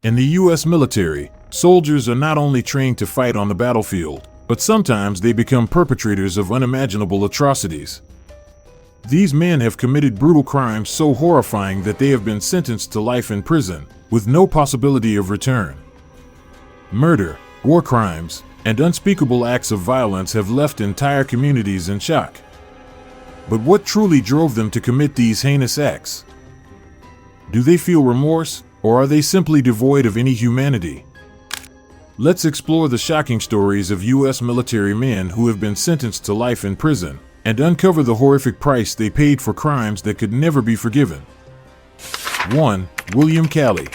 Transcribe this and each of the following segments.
In the U.S. military, soldiers are not only trained to fight on the battlefield, but sometimes they become perpetrators of unimaginable atrocities. These men have committed brutal crimes so horrifying that they have been sentenced to life in prison, with no possibility of return. Murder, war crimes, and unspeakable acts of violence have left entire communities in shock. But what truly drove them to commit these heinous acts? Do they feel remorse, or are they simply devoid of any humanity? Let's explore the shocking stories of U.S. military men who have been sentenced to life in prison, and uncover the horrific price they paid for crimes that could never be forgiven. 1. William Calley.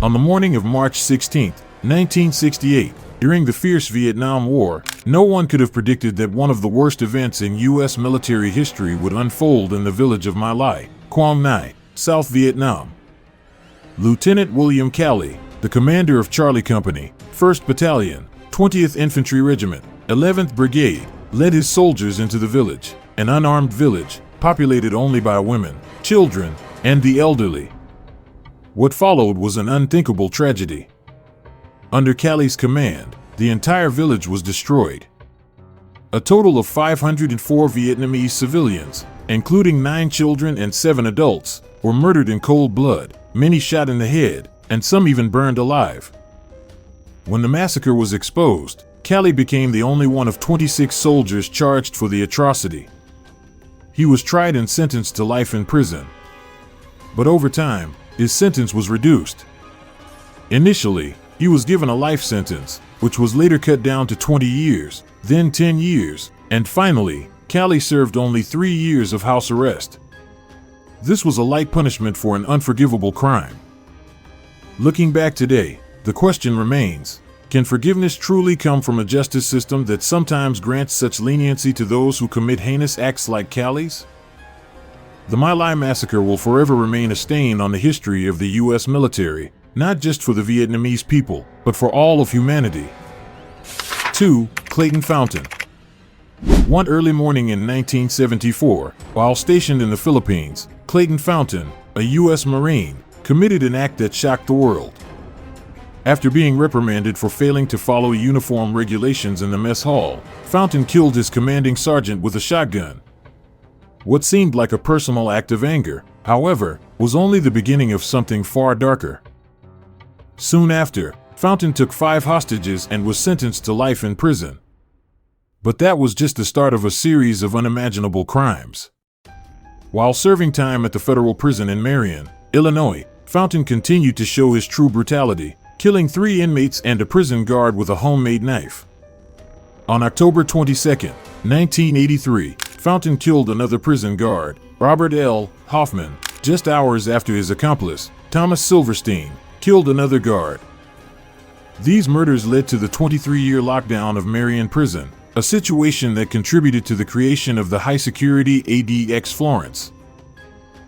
On the morning of March 16, 1968, during the fierce Vietnam War, no one could have predicted that one of the worst events in U.S. military history would unfold in the village of Maliek, Quang Ngai, South Vietnam. Lieutenant William Calley, the commander of Charlie Company, 1st Battalion, 20th Infantry Regiment, 11th Brigade, led his soldiers into the village, an unarmed village, populated only by women, children, and the elderly. What followed was an unthinkable tragedy. Under Calley's command, the entire village was destroyed. A total of 504 Vietnamese civilians, including 9 children and 7 adults, were murdered in cold blood, many shot in the head, and some even burned alive. When the massacre was exposed, Calley became the only one of 26 soldiers charged for the atrocity. He was tried and sentenced to life in prison. But over time, his sentence was reduced. Initially, he was given a life sentence, which was later cut down to 20 years, then 10 years, and finally, Calley served only 3 years of house arrest. This was a light punishment for an unforgivable crime. Looking back today, the question remains, can forgiveness truly come from a justice system that sometimes grants such leniency to those who commit heinous acts like Calley's? The My Lai massacre will forever remain a stain on the history of the U.S. military, not just for the Vietnamese people, but for all of humanity. 2. Clayton Fountain. One early morning in 1974, while stationed in the Philippines, Clayton Fountain, a U.S. Marine, committed an act that shocked the world. After being reprimanded for failing to follow uniform regulations in the mess hall, Fountain killed his commanding sergeant with a shotgun. What seemed like a personal act of anger, however, was only the beginning of something far darker. Soon after, Fountain took 5 hostages and was sentenced to life in prison. But that was just the start of a series of unimaginable crimes. While serving time at the federal prison in Marion, Illinois, Fountain continued to show his true brutality, killing 3 inmates and a prison guard with a homemade knife. On October 22, 1983, Fountain killed another prison guard, Robert L. Hoffman, just hours after his accomplice, Thomas Silverstein, killed another guard. These murders led to the 23-year lockdown of Marion Prison, a situation that contributed to the creation of the high-security ADX Florence.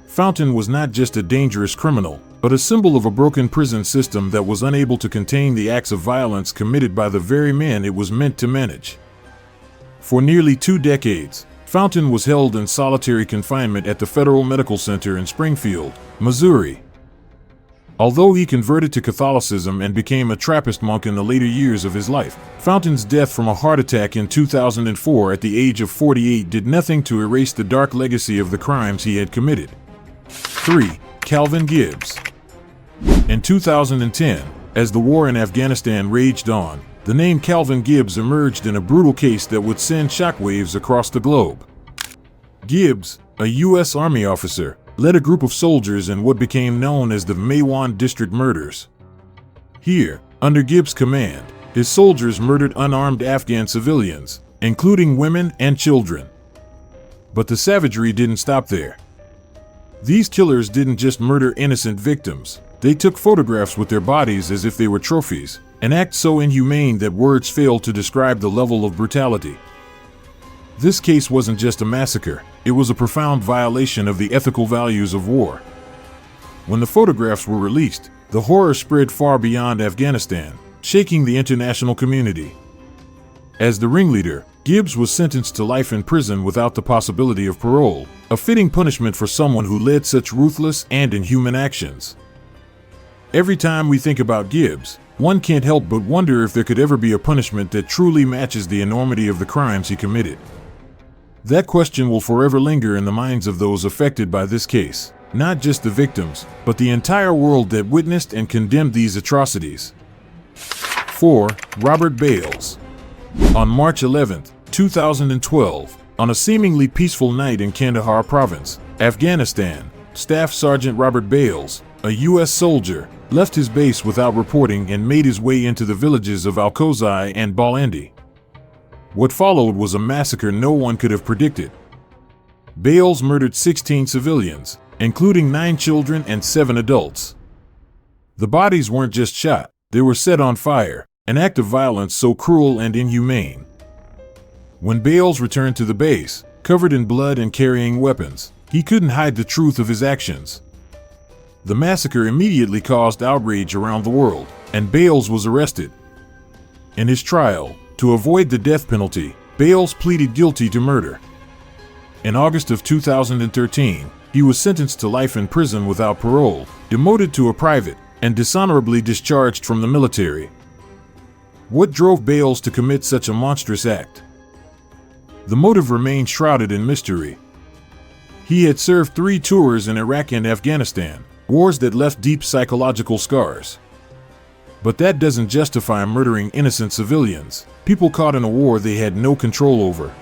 Fountain was not just a dangerous criminal, but a symbol of a broken prison system that was unable to contain the acts of violence committed by the very men it was meant to manage. For nearly 2 decades, Fountain was held in solitary confinement at the Federal Medical Center in Springfield, Missouri. Although he converted to Catholicism and became a Trappist monk in the later years of his life, Fountain's death from a heart attack in 2004 at the age of 48 did nothing to erase the dark legacy of the crimes he had committed. 3. Calvin Gibbs. In 2010, as the war in Afghanistan raged on, the name Calvin Gibbs emerged in a brutal case that would send shockwaves across the globe. Gibbs, a U.S. Army officer, led a group of soldiers in what became known as the Mae Wan District Murders. Here, under Gibbs' command, his soldiers murdered unarmed Afghan civilians, including women and children. But the savagery didn't stop there. These killers didn't just murder innocent victims, they took photographs with their bodies as if they were trophies, an act so inhumane that words fail to describe the level of brutality. This case wasn't just a massacre, it was a profound violation of the ethical values of war. When the photographs were released, the horror spread far beyond Afghanistan, shaking the international community. As the ringleader, Gibbs was sentenced to life in prison without the possibility of parole, a fitting punishment for someone who led such ruthless and inhuman actions. Every time we think about Gibbs, one can't help but wonder if there could ever be a punishment that truly matches the enormity of the crimes he committed. That question will forever linger in the minds of those affected by this case, not just the victims, but the entire world that witnessed and condemned these atrocities. 4. Robert Bales. On March 11, 2012, on a seemingly peaceful night in Kandahar Province, Afghanistan, Staff Sergeant Robert Bales, a U.S. soldier, left his base without reporting and made his way into the villages of Al-Kozai and Balandi. What followed was a massacre no one could have predicted. Bales murdered 16 civilians, including 9 children and 7 adults. The bodies weren't just shot, they were set on fire, an act of violence so cruel and inhumane. When Bales returned to the base, covered in blood and carrying weapons, he couldn't hide the truth of his actions. The massacre immediately caused outrage around the world, and Bales was arrested. In his trial, to avoid the death penalty, Bales pleaded guilty to murder. In August of 2013, he was sentenced to life in prison without parole, demoted to a private, and dishonorably discharged from the military. What drove Bales to commit such a monstrous act? The motive remained shrouded in mystery. He had served 3 tours in Iraq and Afghanistan, wars that left deep psychological scars. But that doesn't justify murdering innocent civilians, people caught in a war they had no control over.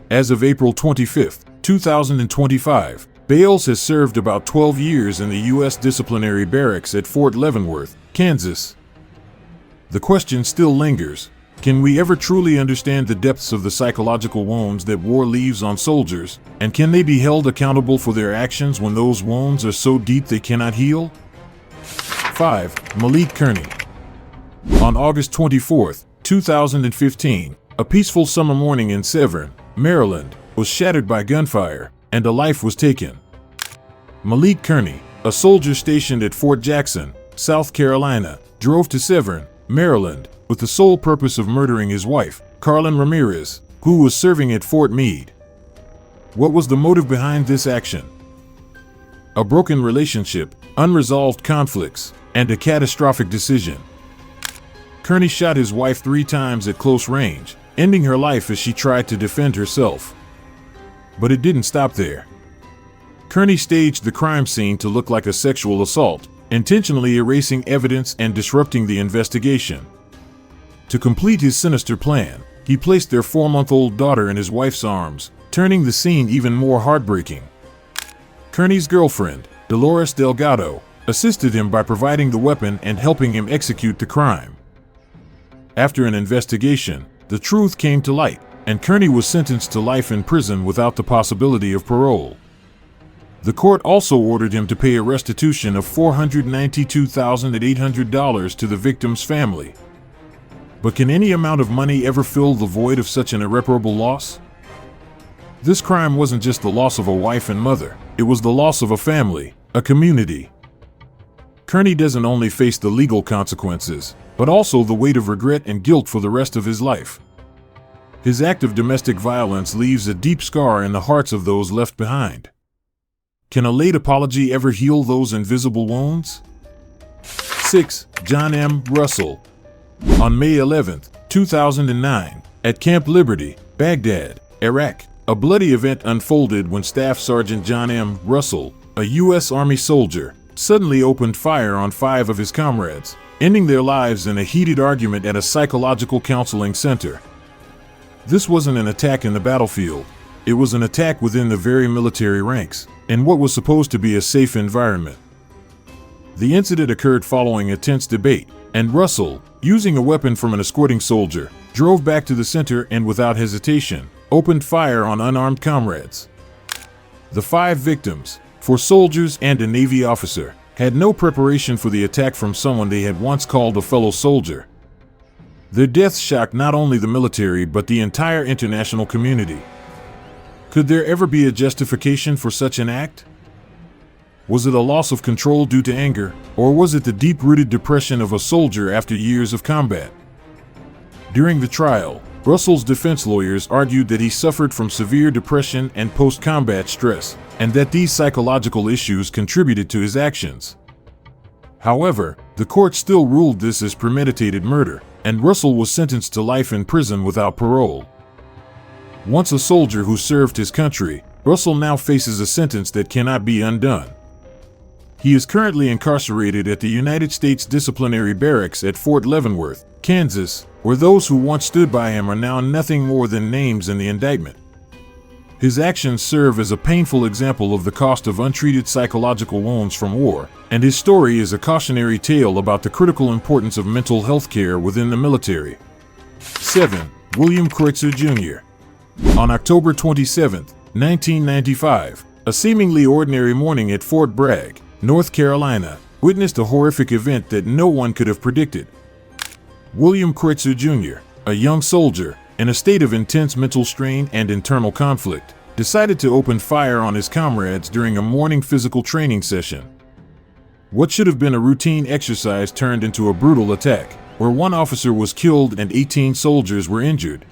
As of April 25, 2025, Bales has served about 12 years in the U.S. disciplinary barracks at Fort Leavenworth, Kansas. The question still lingers: can we ever truly understand the depths of the psychological wounds that war leaves on soldiers, and can they be held accountable for their actions when those wounds are so deep they cannot heal? 5. Maliek Kearney. On August 24, 2015, a peaceful summer morning in Severn, Maryland, was shattered by gunfire, and a life was taken. Maliek Kearney, a soldier stationed at Fort Jackson, South Carolina, drove to Severn, Maryland, with the sole purpose of murdering his wife, Carlin Ramirez, who was serving at Fort Meade. What was the motive behind this action? A broken relationship, unresolved conflicts, and a catastrophic decision. Kearney shot his wife 3 times at close range, ending her life as she tried to defend herself. But it didn't stop there. Kearney staged the crime scene to look like a sexual assault, intentionally erasing evidence and disrupting the investigation. To complete his sinister plan, he placed their 4-month-old daughter in his wife's arms, turning the scene even more heartbreaking. Kearney's girlfriend, Dolores Delgado, assisted him by providing the weapon and helping him execute the crime. After an investigation, the truth came to light, and Kearney was sentenced to life in prison without the possibility of parole. The court also ordered him to pay a restitution of $492,800 to the victim's family. But can any amount of money ever fill the void of such an irreparable loss? This crime wasn't just the loss of a wife and mother, it was the loss of a family, a community. Kearney doesn't only face the legal consequences, but also the weight of regret and guilt for the rest of his life. His act of domestic violence leaves a deep scar in the hearts of those left behind. Can a late apology ever heal those invisible wounds? 6. John M. Russell. On May 11, 2009, at Camp Liberty, Baghdad, Iraq, a bloody event unfolded when Staff Sergeant John M. Russell, a U.S. Army soldier, suddenly opened fire on 5 of his comrades, ending their lives in a heated argument at a psychological counseling center. This wasn't an attack in the battlefield. It was an attack within the very military ranks, in what was supposed to be a safe environment. The incident occurred following a tense debate, and Russell, using a weapon from an escorting soldier, drove back to the center and without hesitation, opened fire on unarmed comrades. The 5 victims, 4 soldiers and a Navy officer, had no preparation for the attack from someone they had once called a fellow soldier. Their deaths shocked not only the military but the entire international community. Could there ever be a justification for such an act? Was it a loss of control due to anger, or was it the deep-rooted depression of a soldier after years of combat? During the trial, Russell's defense lawyers argued that he suffered from severe depression and post-combat stress, and that these psychological issues contributed to his actions. However, the court still ruled this as premeditated murder, and Russell was sentenced to life in prison without parole. Once a soldier who served his country, Russell now faces a sentence that cannot be undone. He is currently incarcerated at the United States Disciplinary Barracks at Fort Leavenworth, Kansas, where those who once stood by him are now nothing more than names in the indictment. His actions serve as a painful example of the cost of untreated psychological wounds from war, and his story is a cautionary tale about the critical importance of mental health care within the military. 7. William Kreutzer Jr. On October 27, 1995, a seemingly ordinary morning at Fort Bragg, North Carolina, witnessed a horrific event that no one could have predicted. William Kreutzer Jr., a young soldier, in a state of intense mental strain and internal conflict, decided to open fire on his comrades during a morning physical training session. What should have been a routine exercise turned into a brutal attack, where one officer was killed and 18 soldiers were injured.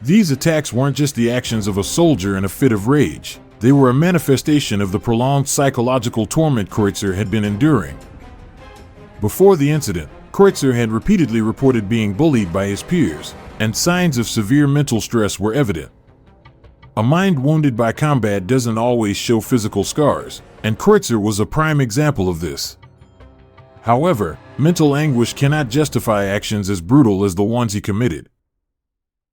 These attacks weren't just the actions of a soldier in a fit of rage. They were a manifestation of the prolonged psychological torment Kreutzer had been enduring. Before the incident, Kreutzer had repeatedly reported being bullied by his peers, and signs of severe mental stress were evident. A mind wounded by combat doesn't always show physical scars, and Kreutzer was a prime example of this. However, mental anguish cannot justify actions as brutal as the ones he committed.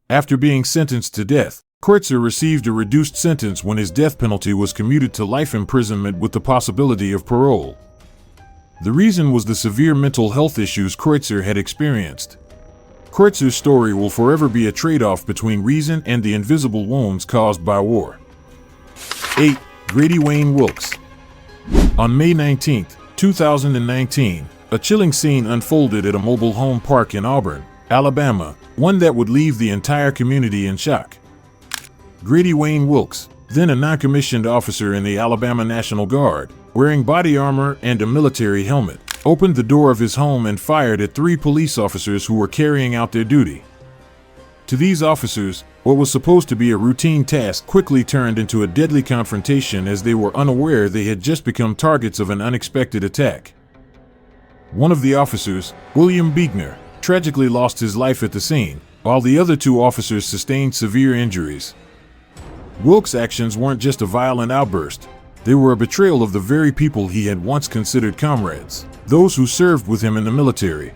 After being sentenced to death, Kreutzer received a reduced sentence when his death penalty was commuted to life imprisonment with the possibility of parole. The reason was the severe mental health issues Kreutzer had experienced. Kreutzer's story will forever be a trade-off between reason and the invisible wounds caused by war. 8. Grady Wayne Wilkes. On May 19, 2019, a chilling scene unfolded at a mobile home park in Auburn, Alabama, one that would leave the entire community in shock. Grady Wayne Wilkes, then a non-commissioned officer in the Alabama National Guard, wearing body armor and a military helmet, opened the door of his home and fired at 3 police officers who were carrying out their duty. To these officers, what was supposed to be a routine task quickly turned into a deadly confrontation as they were unaware they had just become targets of an unexpected attack. One of the officers, William Beekner, tragically lost his life at the scene, while the other 2 officers sustained severe injuries. Wilkes' actions weren't just a violent outburst. They were a betrayal of the very people he had once considered comrades, those who served with him in the military.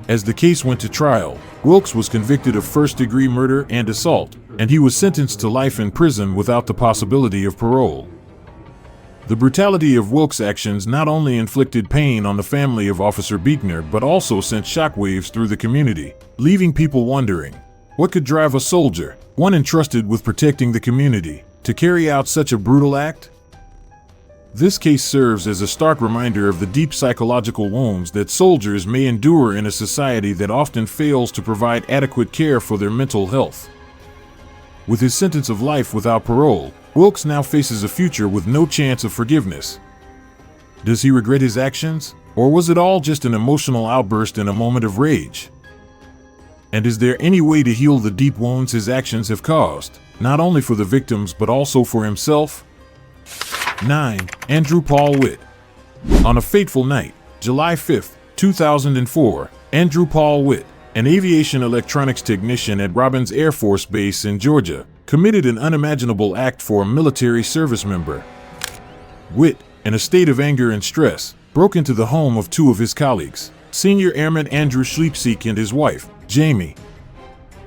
As the case went to trial, Wilkes was convicted of first-degree murder and assault, and he was sentenced to life in prison without the possibility of parole. The brutality of Wilkes' actions not only inflicted pain on the family of Officer Beekner but also sent shockwaves through the community, leaving people wondering, what could drive a soldier, one entrusted with protecting the community, to carry out such a brutal act? This case serves as a stark reminder of the deep psychological wounds that soldiers may endure in a society that often fails to provide adequate care for their mental health. With his sentence of life without parole, Wilkes now faces a future with no chance of forgiveness. Does he regret his actions, or was it all just an emotional outburst in a moment of rage? And is there any way to heal the deep wounds his actions have caused, not only for the victims but also for himself? 9. Andrew Paul Witt. On a fateful night, July 5, 2004, Andrew Paul Witt, an aviation electronics technician at Robins Air Force Base in Georgia, committed an unimaginable act for a military service member. Witt, in a state of anger and stress, broke into the home of 2 of his colleagues, Senior Airman Andrew Schleipsiek and his wife, Jamie.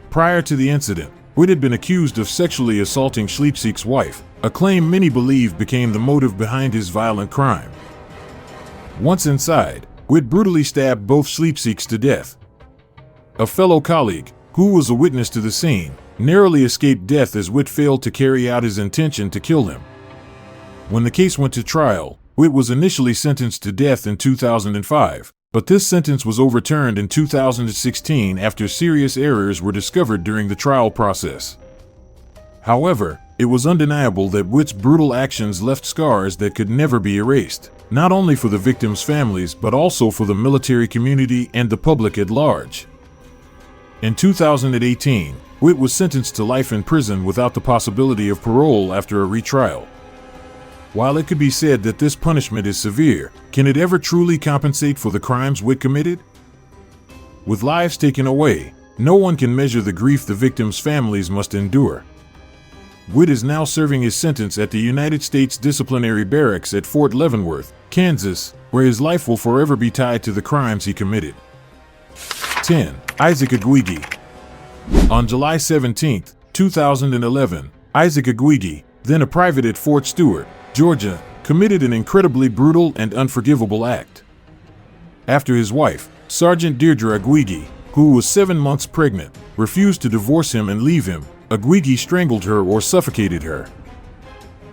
Prior to the incident, Witt had been accused of sexually assaulting Schleipsiek's wife, a claim many believe became the motive behind his violent crime. Once inside, Witt brutally stabbed both Schleipsieks to death. A fellow colleague, who was a witness to the scene, narrowly escaped death as Witt failed to carry out his intention to kill him. When the case went to trial, Witt was initially sentenced to death in 2005, but this sentence was overturned in 2016 after serious errors were discovered during the trial process. However, it was undeniable that Witt's brutal actions left scars that could never be erased, not only for the victims' families but also for the military community and the public at large. In 2018, Witt was sentenced to life in prison without the possibility of parole after a retrial. While it could be said that this punishment is severe, can it ever truly compensate for the crimes Witt committed? With lives taken away, no one can measure the grief the victims' families must endure. Witt is now serving his sentence at the United States Disciplinary Barracks at Fort Leavenworth, Kansas, where his life will forever be tied to the crimes he committed. 10. Isaac Aguigui. On July 17, 2011, Isaac Aguigui, then a private at Fort Stewart, Georgia, committed an incredibly brutal and unforgivable act. After his wife, Sergeant Deirdre Aguigui, who was 7 months pregnant, refused to divorce him and leave him, Aguigui strangled her or suffocated her.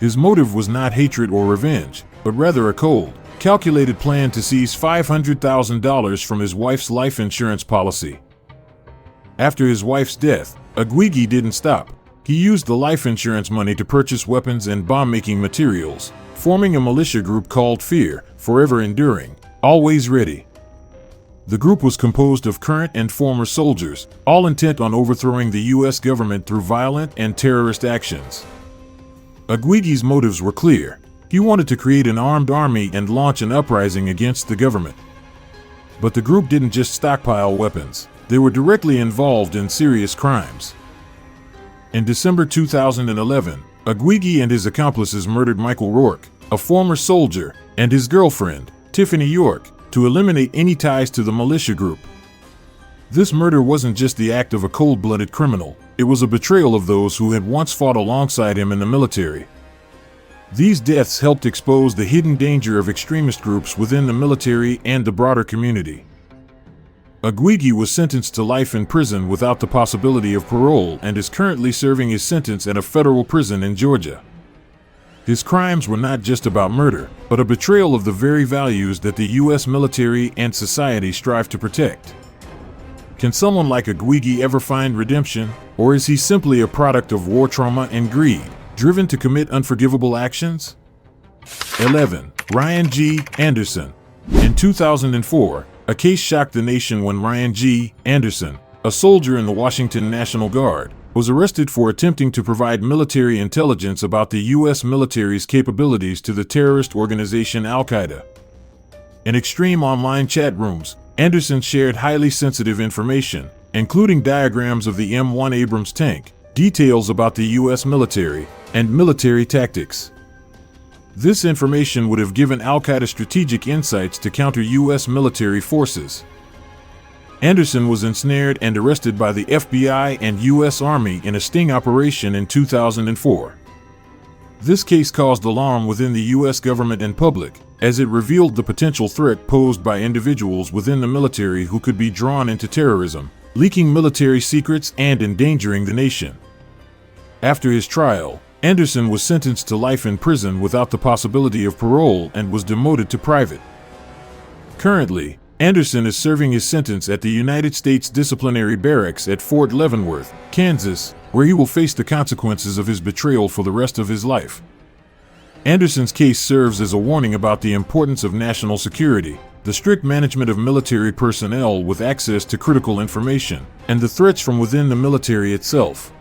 His motive was not hatred or revenge, but rather a cold, calculated plan to seize $500,000 from his wife's life insurance policy. After his wife's death, Aguigui didn't stop. He used the life insurance money to purchase weapons and bomb-making materials, forming a militia group called Fear, Forever Enduring, Always Ready. The group was composed of current and former soldiers, all intent on overthrowing the U.S. government through violent and terrorist actions. Aguigui's motives were clear. He wanted to create an armed army and launch an uprising against the government. But the group didn't just stockpile weapons. They were directly involved in serious crimes. In December 2011, Aguigui and his accomplices murdered Michael Rourke, a former soldier, and his girlfriend, Tiffany York, to eliminate any ties to the militia group. This murder wasn't just the act of a cold-blooded criminal, it was a betrayal of those who had once fought alongside him in the military. These deaths helped expose the hidden danger of extremist groups within the military and the broader community. Aguigui was sentenced to life in prison without the possibility of parole and is currently serving his sentence at a federal prison in Georgia. His crimes were not just about murder, but a betrayal of the very values that the U.S. military and society strive to protect. Can someone like Aguigui ever find redemption, or is he simply a product of war trauma and greed, driven to commit unforgivable actions? 11. Ryan G. Anderson. In 2004, a case shocked the nation when Ryan G. Anderson, a soldier in the Washington National Guard, was arrested for attempting to provide military intelligence about the U.S. military's capabilities to the terrorist organization Al-Qaeda. In extreme online chat rooms, Anderson shared highly sensitive information, including diagrams of the M1 Abrams tank, details about the U.S. military, and military tactics. This information would have given Al-Qaeda strategic insights to counter U.S. military forces. Anderson was ensnared and arrested by the FBI and U.S. Army in a sting operation in 2004. This case caused alarm within the U.S. government and public, as it revealed the potential threat posed by individuals within the military who could be drawn into terrorism, leaking military secrets and endangering the nation. After his trial, Anderson was sentenced to life in prison without the possibility of parole and was demoted to private. Currently, Anderson is serving his sentence at the United States Disciplinary Barracks at Fort Leavenworth, Kansas, where he will face the consequences of his betrayal for the rest of his life. Anderson's case serves as a warning about the importance of national security, the strict management of military personnel with access to critical information, and the threats from within the military itself.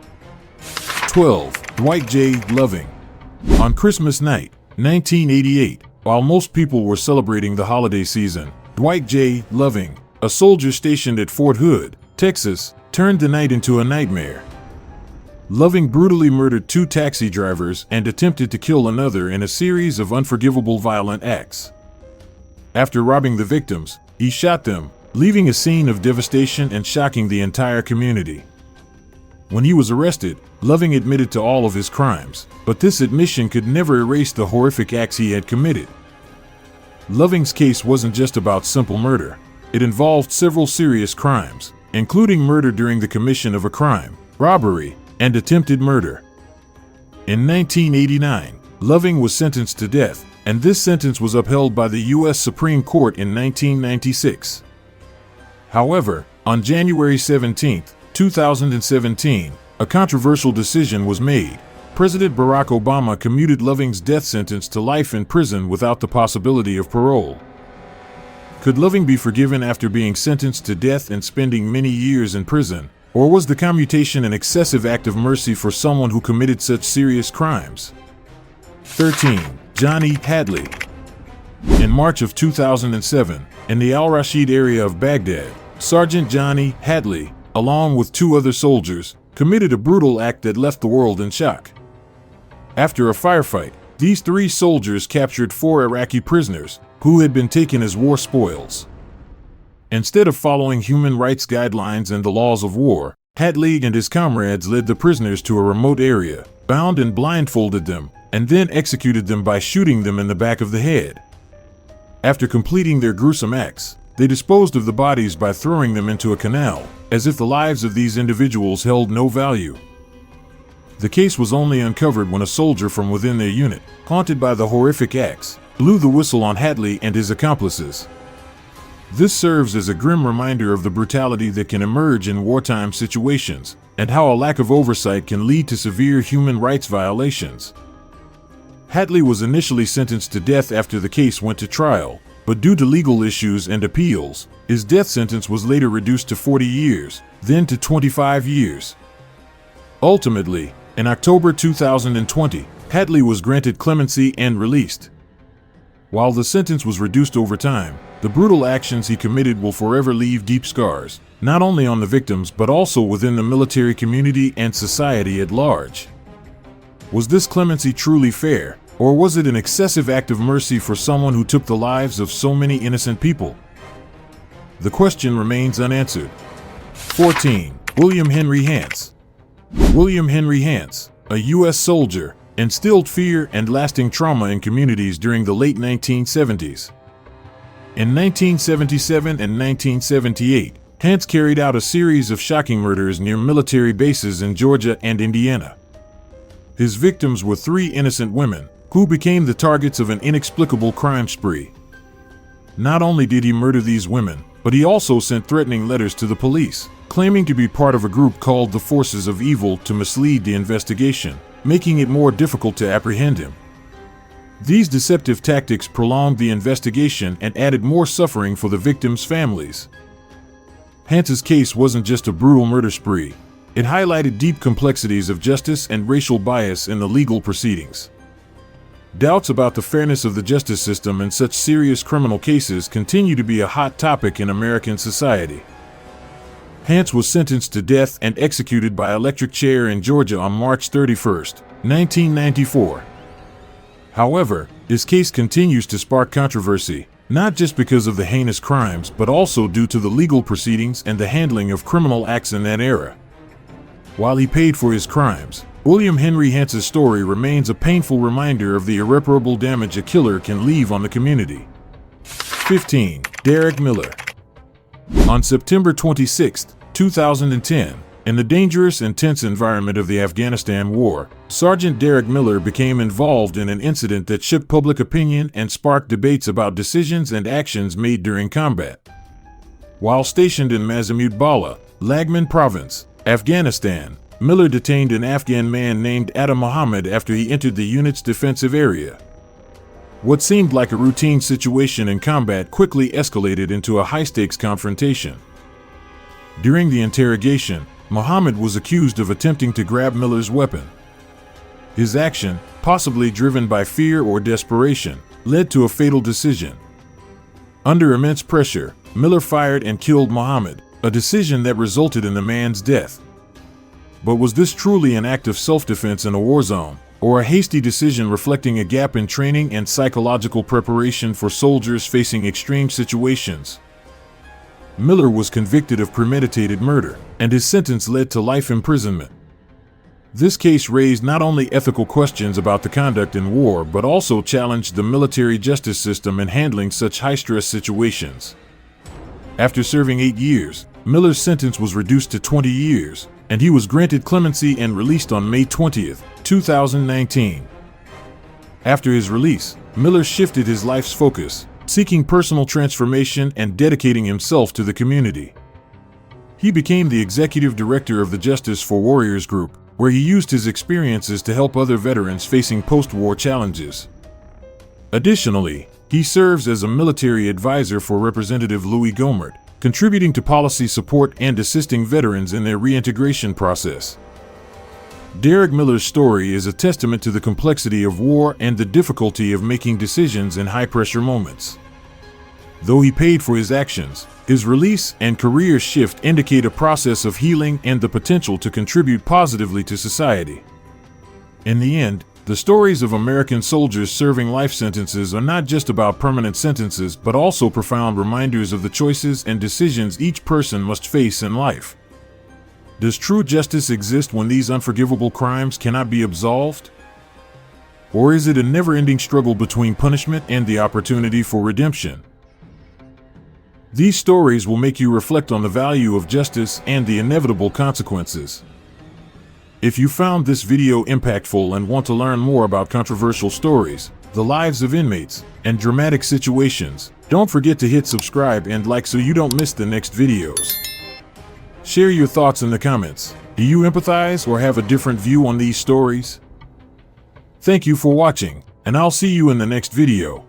12. Dwight J. Loving. On Christmas night, 1988, while most people were celebrating the holiday season, Dwight J. Loving, a soldier stationed at Fort Hood, Texas, turned the night into a nightmare. Loving brutally murdered 2 taxi drivers and attempted to kill another in a series of unforgivable violent acts. After robbing the victims, he shot them, leaving a scene of devastation and shocking the entire community. When he was arrested, Loving admitted to all of his crimes, but this admission could never erase the horrific acts he had committed. Loving's case wasn't just about simple murder. It involved several serious crimes, including murder during the commission of a crime, robbery, and attempted murder. In 1989, Loving was sentenced to death, and this sentence was upheld by the U.S. Supreme Court in 1996. However, on January 17, 2017, a controversial decision was made. President Barack Obama commuted Loving's death sentence to life in prison without the possibility of parole. Could Loving be forgiven after being sentenced to death and spending many years in prison, or was the commutation an excessive act of mercy for someone who committed such serious crimes? 13. Johnny Hatley. In March of 2007, in the Al-Rashid area of Baghdad, Sergeant Johnny Hatley, along with 2 other soldiers, committed a brutal act that left the world in shock. After a firefight, these 3 soldiers captured 4 Iraqi prisoners who had been taken as war spoils. Instead of following human rights guidelines and the laws of war, Hatley and his comrades led the prisoners to a remote area, bound and blindfolded them, and then executed them by shooting them in the back of the head. After completing their gruesome acts, they disposed of the bodies by throwing them into a canal, as if the lives of these individuals held no value. The case was only uncovered when a soldier from within their unit, haunted by the horrific acts, blew the whistle on Hatley and his accomplices. This serves as a grim reminder of the brutality that can emerge in wartime situations, and how a lack of oversight can lead to severe human rights violations. Hatley was initially sentenced to death after the case went to trial, but due to legal issues and appeals, his death sentence was later reduced to 40 years, then to 25 years. Ultimately, in October 2020, Hatley was granted clemency and released. While the sentence was reduced over time, the brutal actions he committed will forever leave deep scars, not only on the victims but also within the military community and society at large. Was this clemency truly fair, or was it an excessive act of mercy for someone who took the lives of so many innocent people? The question remains unanswered. 14. William Henry Hance. William Henry Hance, a U.S. soldier, instilled fear and lasting trauma in communities during the late 1970s. In 1977 and 1978, Hance carried out a series of shocking murders near military bases in Georgia and Indiana. His victims were 3 innocent women, who became the targets of an inexplicable crime spree. Not only did he murder these women, but he also sent threatening letters to the police, claiming to be part of a group called the Forces of Evil to mislead the investigation, making it more difficult to apprehend him. These deceptive tactics prolonged the investigation and added more suffering for the victims' families. Hance's case wasn't just a brutal murder spree. It highlighted deep complexities of justice and racial bias in the legal proceedings. Doubts about the fairness of the justice system in such serious criminal cases continue to be a hot topic in American society. Hance was sentenced to death and executed by electric chair in Georgia on March 31, 1994. However, his case continues to spark controversy, not just because of the heinous crimes but also due to the legal proceedings and the handling of criminal acts in that era. While he paid for his crimes, William Henry Hance's story remains a painful reminder of the irreparable damage a killer can leave on the community. 15. Derrick Miller. On September 26, 2010, in the dangerous and tense environment of the Afghanistan War, Sergeant Derrick Miller became involved in an incident that shook public opinion and sparked debates about decisions and actions made during combat. While stationed in Mazamud Bala, Lagman Province, Afghanistan, Miller detained an Afghan man named Atta Muhammad after he entered the unit's defensive area. What seemed like a routine situation in combat quickly escalated into a high-stakes confrontation. During the interrogation, Muhammad was accused of attempting to grab Miller's weapon. His action, possibly driven by fear or desperation, led to a fatal decision. Under immense pressure, Miller fired and killed Muhammad, a decision that resulted in the man's death. But was this truly an act of self-defense in a war zone, or a hasty decision reflecting a gap in training and psychological preparation for soldiers facing extreme situations? Miller was convicted of premeditated murder, and his sentence led to life imprisonment. This case raised not only ethical questions about the conduct in war but also challenged the military justice system in handling such high-stress situations. After serving 8 years, Miller's sentence was reduced to 20 years, and he was granted clemency and released on May 20, 2019. After his release, Miller shifted his life's focus, seeking personal transformation and dedicating himself to the community. He became the executive director of the Justice for Warriors group, where he used his experiences to help other veterans facing post-war challenges. Additionally, he serves as a military advisor for Representative Louis Gohmert, contributing to policy support and assisting veterans in their reintegration process. Derrick Miller's story is a testament to the complexity of war and the difficulty of making decisions in high-pressure moments. Though he paid for his actions, his release and career shift indicate a process of healing and the potential to contribute positively to society. In the end, the stories of American soldiers serving life sentences are not just about permanent sentences but also profound reminders of the choices and decisions each person must face in life. Does true justice exist when these unforgivable crimes cannot be absolved? Or is it a never-ending struggle between punishment and the opportunity for redemption? These stories will make you reflect on the value of justice and the inevitable consequences. If you found this video impactful and want to learn more about controversial stories, the lives of inmates, and dramatic situations, don't forget to hit subscribe and like so you don't miss the next videos. Share your thoughts in the comments. Do you empathize or have a different view on these stories? Thank you for watching, and I'll see you in the next video.